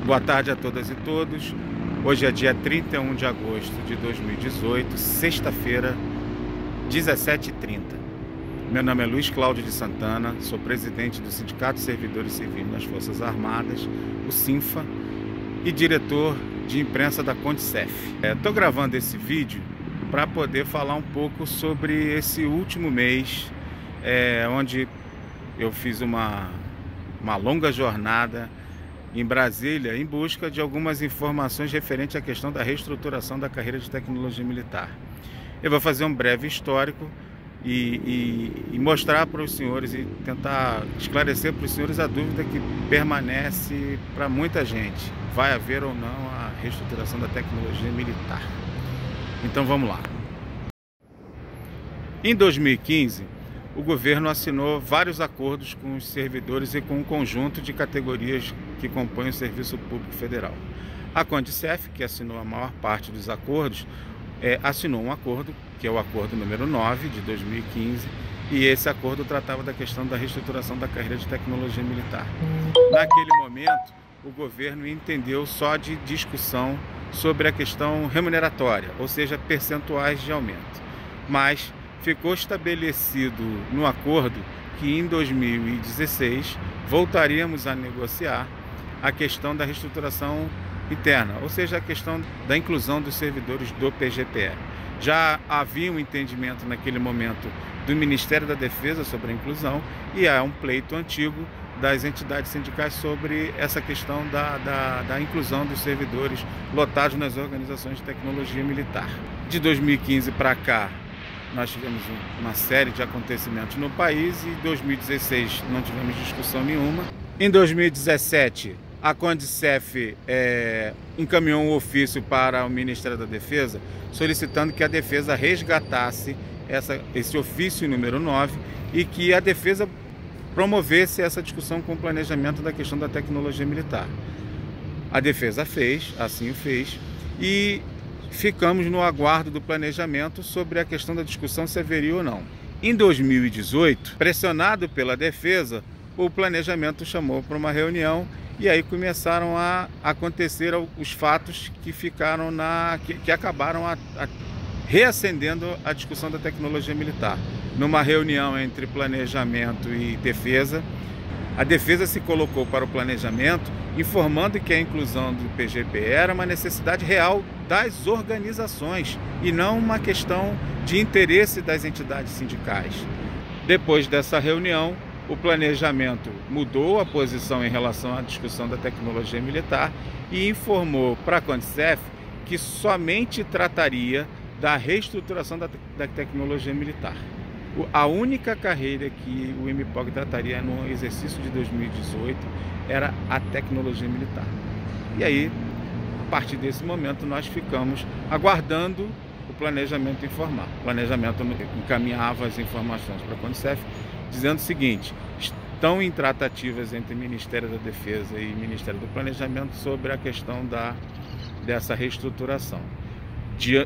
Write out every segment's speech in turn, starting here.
Boa tarde a todas e todos. Hoje é dia 31 de agosto de 2018, sexta-feira, 17h30. Meu nome é Luiz Cláudio de Santana, sou presidente do Sindicato de Servidores Civis nas Forças Armadas, o SINFA, e diretor de imprensa da Condicef. Estou gravando esse vídeo para poder falar um pouco sobre esse último mês, onde eu fiz uma longa jornada em Brasília em busca de algumas informações referentes à questão da reestruturação da carreira de tecnologia militar. Eu vou fazer um breve histórico e mostrar para os senhores e tentar esclarecer para os senhores a dúvida que permanece para muita gente: vai haver ou não a reestruturação da tecnologia militar? Então vamos lá. Em 2015, o governo assinou vários acordos com os servidores e com um conjunto de categorias que compõem o Serviço Público Federal. A Condicef, que assinou a maior parte dos acordos, assinou um acordo, que é o acordo número 9 de 2015, e esse acordo tratava da questão da reestruturação da carreira de tecnologia militar. Naquele momento, o governo entendeu só de discussão sobre a questão remuneratória, ou seja, percentuais de aumento. Mas ficou estabelecido no acordo que em 2016 voltaríamos a negociar a questão da reestruturação interna, ou seja, a questão da inclusão dos servidores do PGPE. Já havia um entendimento naquele momento do Ministério da Defesa sobre a inclusão, e há um pleito antigo das entidades sindicais sobre essa questão da inclusão dos servidores lotados nas organizações de tecnologia militar. De 2015 para cá, nós tivemos uma série de acontecimentos no país, e em 2016 não tivemos discussão nenhuma. Em 2017, a Condicef encaminhou um ofício para o Ministério da Defesa solicitando que a Defesa resgatasse esse ofício número 9 e que a Defesa promovesse essa discussão com o planejamento da questão da tecnologia militar. A Defesa fez, assim o fez, e ficamos no aguardo do planejamento sobre a questão da discussão se haveria ou não. Em 2018, pressionado pela Defesa, o planejamento chamou para uma reunião, e aí começaram a acontecer os fatos que ficaram que acabaram reacendendo a discussão da tecnologia militar. Numa reunião entre planejamento e defesa, a defesa se colocou para o planejamento, informando que a inclusão do PGPE era uma necessidade real das organizações e não uma questão de interesse das entidades sindicais. Depois dessa reunião, o planejamento mudou a posição em relação à discussão da tecnologia militar e informou para a Condicef que somente trataria da reestruturação da tecnologia militar. A única carreira que o MPOG trataria no exercício de 2018 era a tecnologia militar. E aí, a partir desse momento, nós ficamos aguardando o planejamento informar. O planejamento encaminhava as informações para a Condicef, dizendo o seguinte: estão em tratativas entre o Ministério da Defesa e o Ministério do Planejamento sobre a questão dessa reestruturação. De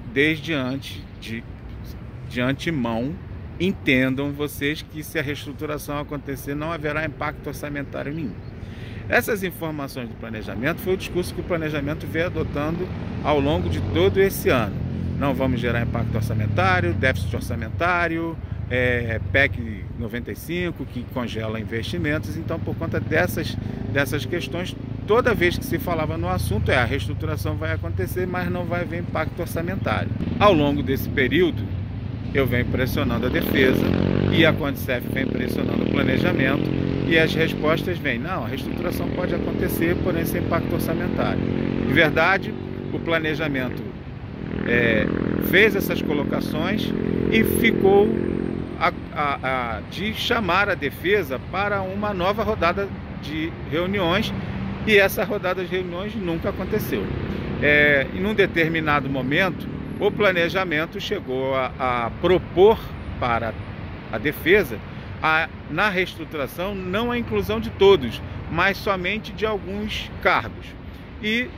antemão, entendam vocês que, se a reestruturação acontecer, não haverá impacto orçamentário nenhum. Essas informações do planejamento foi o discurso que o planejamento veio adotando ao longo de todo esse ano. Não vamos gerar impacto orçamentário, déficit orçamentário, PEC 95, que congela investimentos. Então, por conta dessas questões, toda vez que se falava no assunto, a reestruturação vai acontecer, mas não vai haver impacto orçamentário. Ao longo desse período, eu venho pressionando a defesa e a Condicef vem pressionando o planejamento, e as respostas vêm: não, a reestruturação pode acontecer, porém sem impacto orçamentário. De verdade, o planejamento fez essas colocações e ficou de chamar a defesa para uma nova rodada de reuniões, e essa rodada de reuniões nunca aconteceu. Em um determinado momento, o planejamento chegou a propor para a defesa, na reestruturação, não a inclusão de todos, mas somente de alguns cargos, e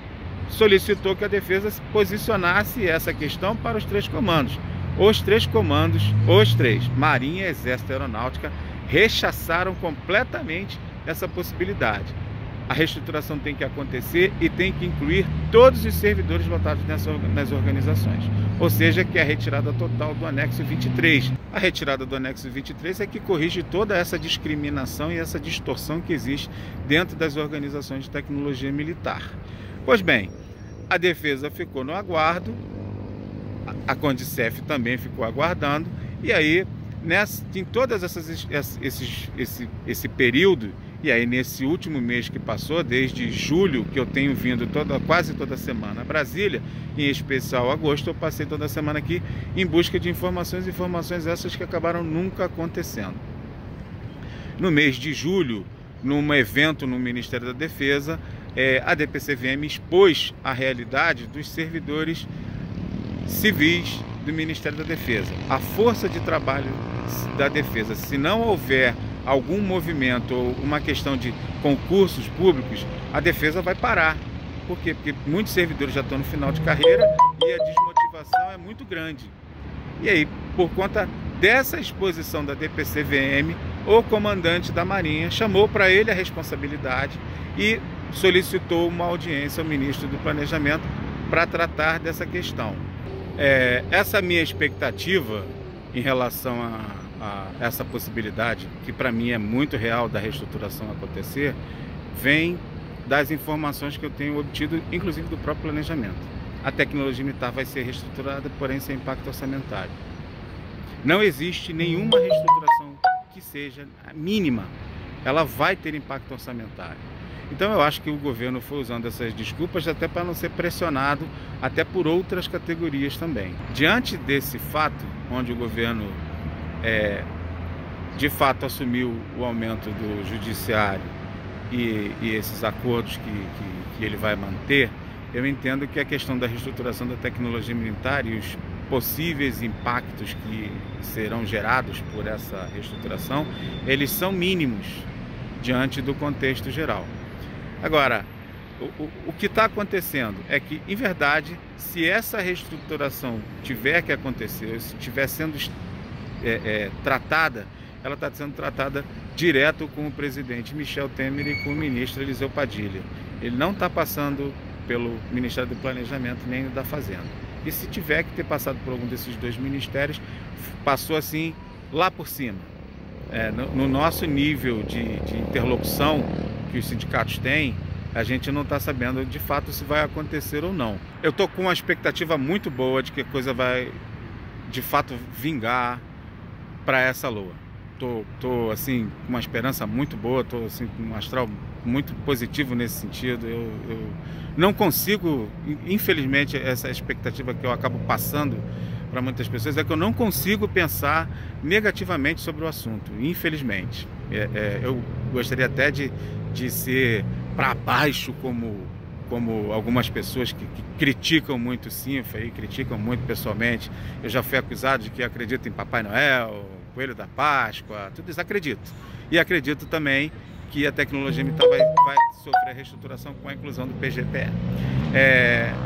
solicitou que a defesa posicionasse essa questão para os três comandos. Os três comandos, Marinha, Exército e Aeronáutica, rechaçaram completamente essa possibilidade. A reestruturação tem que acontecer e tem que incluir todos os servidores votados nas organizações. Ou seja, que é a retirada total do anexo 23. A retirada do anexo 23 é que corrige toda essa discriminação e essa distorção que existe dentro das organizações de tecnologia militar. Pois bem, a defesa ficou no aguardo, a Condicef também ficou aguardando, e aí, em todas esse período, e aí nesse último mês que passou, desde julho, que eu tenho vindo quase toda semana a Brasília, em especial agosto, eu passei toda semana aqui em busca de informações essas que acabaram nunca acontecendo. No mês de julho, num evento no Ministério da Defesa, a DPCVM expôs a realidade dos servidores civis do Ministério da Defesa. A força de trabalho da Defesa, se não houver algum movimento ou uma questão de concursos públicos, a Defesa vai parar. Por quê? Porque muitos servidores já estão no final de carreira e a desmotivação é muito grande. E aí, por conta dessa exposição da DPCVM, o comandante da Marinha chamou para ele a responsabilidade e solicitou uma audiência ao ministro do Planejamento para tratar dessa questão. Essa minha expectativa em relação a essa possibilidade, que para mim é muito real da reestruturação acontecer, vem das informações que eu tenho obtido, inclusive do próprio planejamento. A tecnologia militar vai ser reestruturada, porém sem impacto orçamentário. Não existe nenhuma reestruturação que seja mínima, ela vai ter impacto orçamentário. Então eu acho que o governo foi usando essas desculpas até para não ser pressionado até por outras categorias também. Diante desse fato, onde o governo de fato assumiu o aumento do judiciário e esses acordos que ele vai manter, eu entendo que a questão da reestruturação da tecnologia militar e os possíveis impactos que serão gerados por essa reestruturação, eles são mínimos diante do contexto geral. Agora, o que está acontecendo é que, em verdade, se essa reestruturação tiver que acontecer, se estiver sendo tratada, ela está sendo tratada direto com o presidente Michel Temer e com o ministro Eliseu Padilha. Ele não está passando pelo Ministério do Planejamento nem da Fazenda. E se tiver que ter passado por algum desses dois ministérios, passou assim lá por cima. No nosso nível de interlocução que os sindicatos têm, a gente não está sabendo de fato se vai acontecer ou não. Eu estou com uma expectativa muito boa de que a coisa vai de fato vingar para essa lua. Tô assim com uma esperança muito boa, tô assim com um astral muito positivo nesse sentido. Eu não consigo, infelizmente, essa expectativa que eu acabo passando para muitas pessoas é que eu não consigo pensar negativamente sobre o assunto, infelizmente. Eu gostaria até de ser para baixo como algumas pessoas que criticam muito o Sinfa e criticam muito pessoalmente. Eu já fui acusado de que acredito em Papai Noel, Coelho da Páscoa, tudo isso acredito. E acredito também que a tecnologia militar vai sofrer reestruturação com a inclusão do PGPE.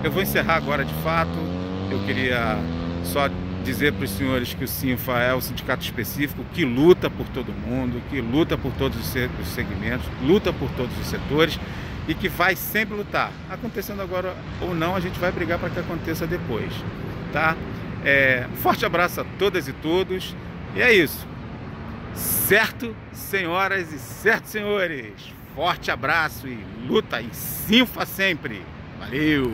Eu vou encerrar agora de fato. Eu queria só dizer para os senhores que o Sinfa é um sindicato específico que luta por todo mundo, que luta por todos os segmentos, luta por todos os setores e que vai sempre lutar. Acontecendo agora ou não, a gente vai brigar para que aconteça depois, tá? Forte abraço a todas e todos. E é isso. Certo, senhoras e certos senhores? Forte abraço e luta e Sinfa sempre. Valeu!